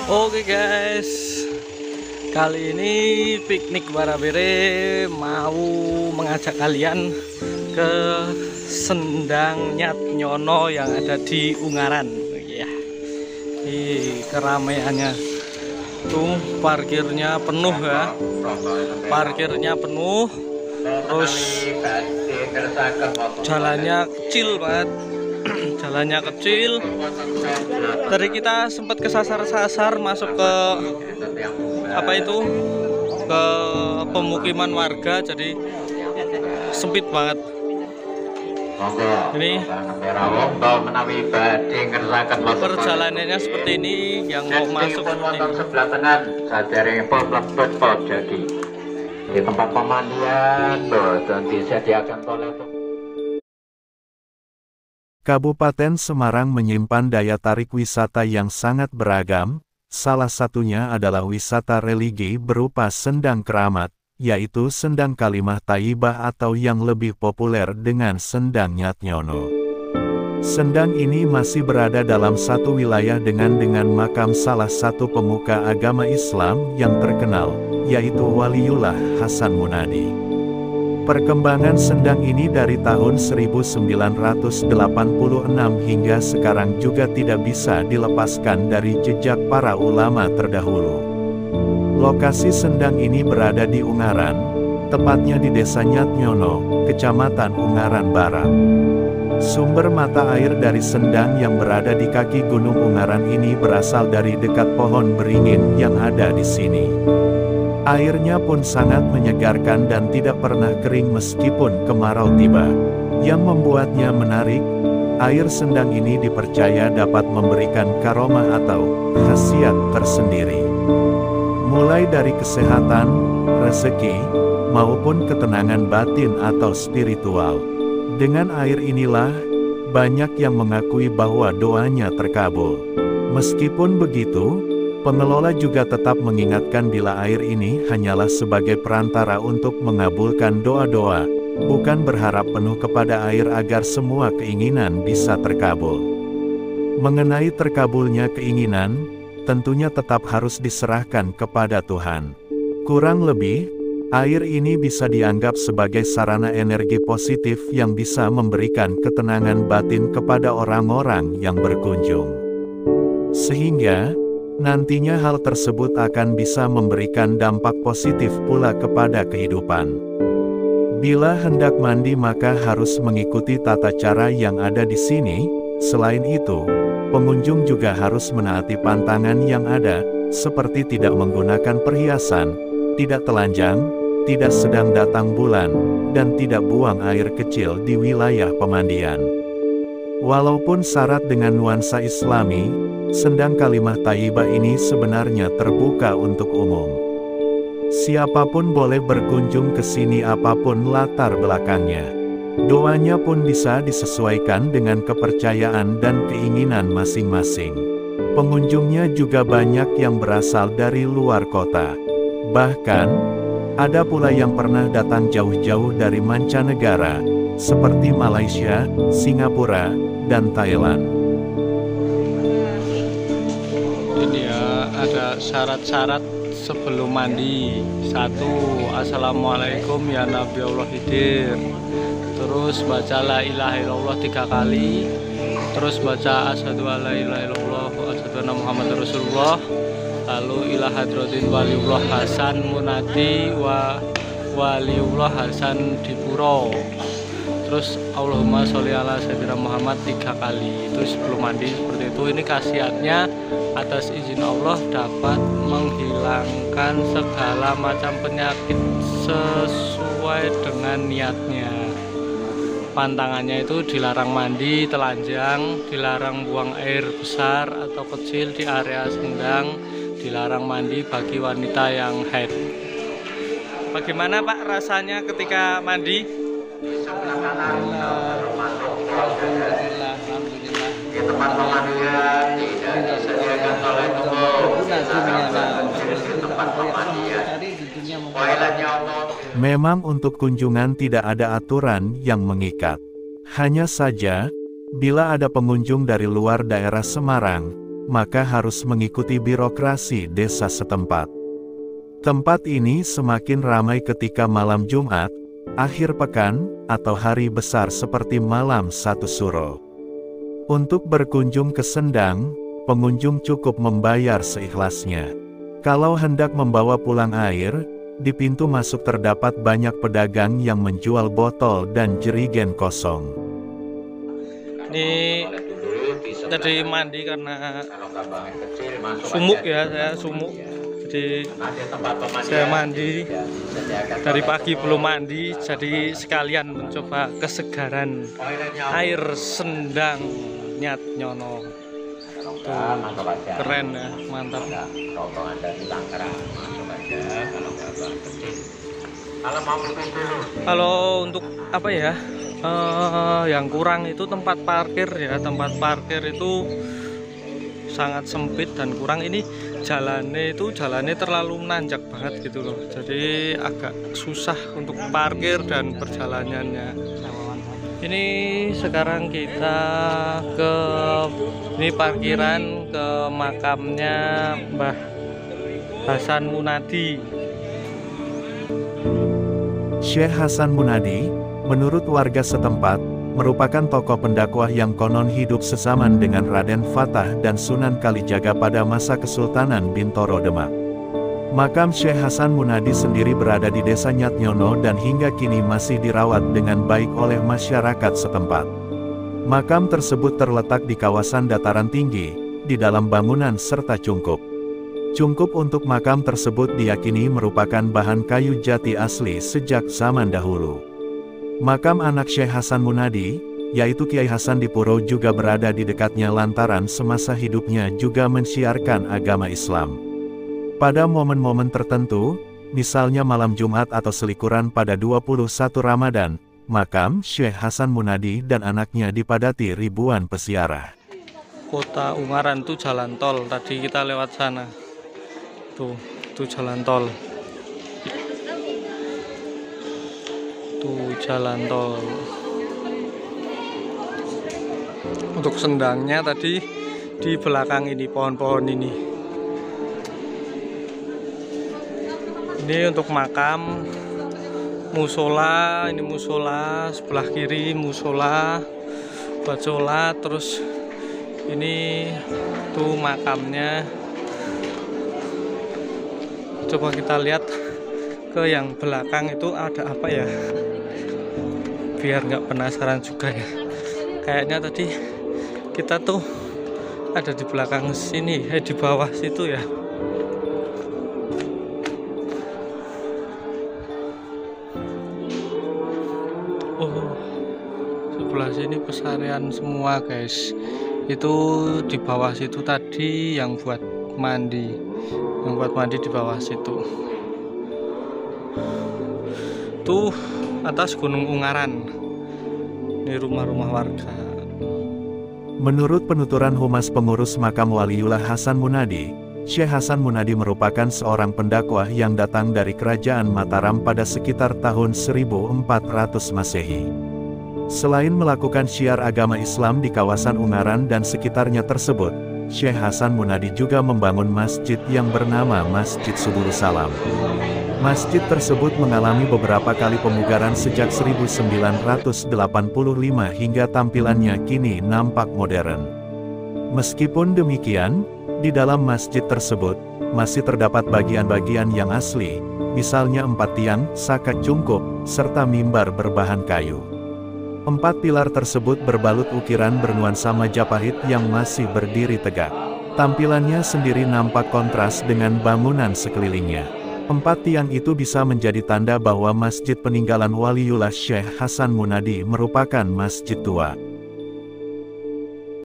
Oke guys, kali ini piknik Barabere mau mengajak kalian ke Sendang Nyat Nyono yang ada di Ungaran. Ya, keramaiannya tuh parkirnya penuh ya, parkirnya penuh, terus jalannya kecil banget. Jalannya kecil. Tadi kita sempat kesasar-sasar masuk ke apa itu, ke pemukiman warga, jadi sempit banget. Ini perjalanannya seperti ini, yang mau masuk seperti ini. Sebelah tengah sadari jadi di tempat pemandian dan disediakan toilet. Kabupaten Semarang menyimpan daya tarik wisata yang sangat beragam, salah satunya adalah wisata religi berupa Sendang Keramat, yaitu Sendang Kalimah Thayyibah atau yang lebih populer dengan Sendang Nyat Nyono. Sendang ini masih berada dalam satu wilayah dengan makam salah satu pemuka agama Islam yang terkenal, yaitu Waliullah Hasan Munadi. Perkembangan Sendang ini dari tahun 1986 hingga sekarang juga tidak bisa dilepaskan dari jejak para ulama terdahulu. Lokasi Sendang ini berada di Ungaran, tepatnya di Desa Nyat Nyono, Kecamatan Ungaran Barat. Sumber mata air dari Sendang yang berada di kaki Gunung Ungaran ini berasal dari dekat pohon beringin yang ada di sini. Airnya pun sangat menyegarkan dan tidak pernah kering meskipun kemarau tiba. Yang membuatnya menarik, air Sendang ini dipercaya dapat memberikan karomah atau khasiat tersendiri. Mulai dari kesehatan, rezeki, maupun ketenangan batin atau spiritual. Dengan air inilah, banyak yang mengakui bahwa doanya terkabul. Meskipun begitu, pengelola juga tetap mengingatkan bila air ini hanyalah sebagai perantara untuk mengabulkan doa-doa, bukan berharap penuh kepada air agar semua keinginan bisa terkabul. Mengenai terkabulnya keinginan, tentunya tetap harus diserahkan kepada Tuhan. Kurang lebih, air ini bisa dianggap sebagai sarana energi positif yang bisa memberikan ketenangan batin kepada orang-orang yang berkunjung. Sehingga, nantinya hal tersebut akan bisa memberikan dampak positif pula kepada kehidupan. Bila hendak mandi maka harus mengikuti tata cara yang ada di sini. Selain itu, pengunjung juga harus menaati pantangan yang ada, seperti tidak menggunakan perhiasan, tidak telanjang, tidak sedang datang bulan, dan tidak buang air kecil di wilayah pemandian. Walaupun syarat dengan nuansa Islami, Sendang Kalimah Thayyibah ini sebenarnya terbuka untuk umum. Siapapun boleh berkunjung ke sini apapun latar belakangnya. Doanya pun bisa disesuaikan dengan kepercayaan dan keinginan masing-masing. Pengunjungnya juga banyak yang berasal dari luar kota. Bahkan, ada pula yang pernah datang jauh-jauh dari mancanegara, seperti Malaysia, Singapura, dan Thailand. Ini ya, ada syarat-syarat sebelum mandi. 1. Assalamualaikum ya Nabi Allah Hidir. Terus baca la ilaha illallah 3 kali. Terus baca asyhadu alla ilaha illallah wa asyhadu anna Muhammadar Rasulullah. Lalu ila hadratin Waliullah Hasan Munadi wa Waliullah Hasan Dipuro. Terus Allahumma sholli ala sayyidina Muhammad 3 kali. Itu sebelum mandi seperti itu. Ini khasiatnya, atas izin Allah dapat menghilangkan segala macam penyakit sesuai dengan niatnya. Pantangannya itu dilarang mandi, telanjang, dilarang buang air besar atau kecil di area Sendang, dilarang mandi bagi wanita yang haid. Bagaimana Pak rasanya ketika mandi? Alhamdulillah. Di tempat pemandian tidak disediakan toilet umum. Memang untuk kunjungan tidak ada aturan yang mengikat. Hanya saja, bila ada pengunjung dari luar daerah Semarang, maka harus mengikuti birokrasi desa setempat. Tempat ini semakin ramai ketika malam Jumat, akhir pekan, atau hari besar seperti malam 1 Suro. Untuk berkunjung ke Sendang, pengunjung cukup membayar seikhlasnya. Kalau hendak membawa pulang air, di pintu masuk terdapat banyak pedagang yang menjual botol dan jerigen kosong. Ini tadi mandi karena sumuk ya, saya sumuk. Jadi saya mandi dari pagi belum mandi, jadi sekalian mencoba kesegaran air Sendang Nyat Nyono. Tuh, keren ya, mantap. Kalau untuk apa ya, yang kurang itu tempat parkir ya, tempat parkir itu sangat sempit dan kurang. Ini jalannya terlalu menanjak banget gitu loh, jadi agak susah untuk parkir dan perjalanannya. Ini sekarang kita ke parkiran ke makamnya Mbah Hasan Munadi. Syekh Hasan Munadi, menurut warga setempat, merupakan tokoh pendakwah yang konon hidup sezaman dengan Raden Fatah dan Sunan Kalijaga pada masa Kesultanan Bintoro Demak. Makam Syekh Hasan Munadi sendiri berada di Desa Nyatnyono dan hingga kini masih dirawat dengan baik oleh masyarakat setempat. Makam tersebut terletak di kawasan dataran tinggi, di dalam bangunan serta cungkup. Cungkup untuk makam tersebut diyakini merupakan bahan kayu jati asli sejak zaman dahulu. Makam anak Syekh Hasan Munadi, yaitu Kiai Hasan Dipuro, juga berada di dekatnya lantaran semasa hidupnya juga mensiarkan agama Islam. Pada momen-momen tertentu, misalnya malam Jumat atau selikuran pada 21 Ramadan, makam Syekh Hasan Munadi dan anaknya dipadati ribuan peziarah. Kota Ungaran tuh jalan tol, tadi kita lewat sana. Tuh jalan tol. Tuh jalan tol. Untuk Sendangnya tadi di belakang ini, pohon-pohon ini. Ini untuk makam, musola, ini musola, sebelah kiri musola, buat sholat. Terus ini tuh makamnya. Coba kita lihat ke yang belakang itu ada apa ya, biar nggak penasaran juga ya. Kayaknya tadi kita tuh ada di belakang sini, di bawah situ ya. Oh, sebelah sini pesarian semua guys. Itu di bawah situ tadi yang buat mandi, di bawah situ. Tuh atas Gunung Ungaran. Ini rumah-rumah warga. Menurut penuturan Humas Pengurus Makam Waliullah Hasan Munadi, Syekh Hasan Munadi merupakan seorang pendakwah yang datang dari Kerajaan Mataram pada sekitar tahun 1400 Masehi. Selain melakukan syiar agama Islam di kawasan Ungaran dan sekitarnya tersebut, Syekh Hasan Munadi juga membangun masjid yang bernama Masjid Subul Salam. Masjid tersebut mengalami beberapa kali pemugaran sejak 1985 hingga tampilannya kini nampak modern. Meskipun demikian, di dalam masjid tersebut, masih terdapat bagian-bagian yang asli, misalnya 4 tiang, sakat cungkup, serta mimbar berbahan kayu. 4 pilar tersebut berbalut ukiran bernuansa Majapahit yang masih berdiri tegak. Tampilannya sendiri nampak kontras dengan bangunan sekelilingnya. 4 tiang itu bisa menjadi tanda bahwa masjid peninggalan Waliullah Syekh Hasan Munadi merupakan masjid tua.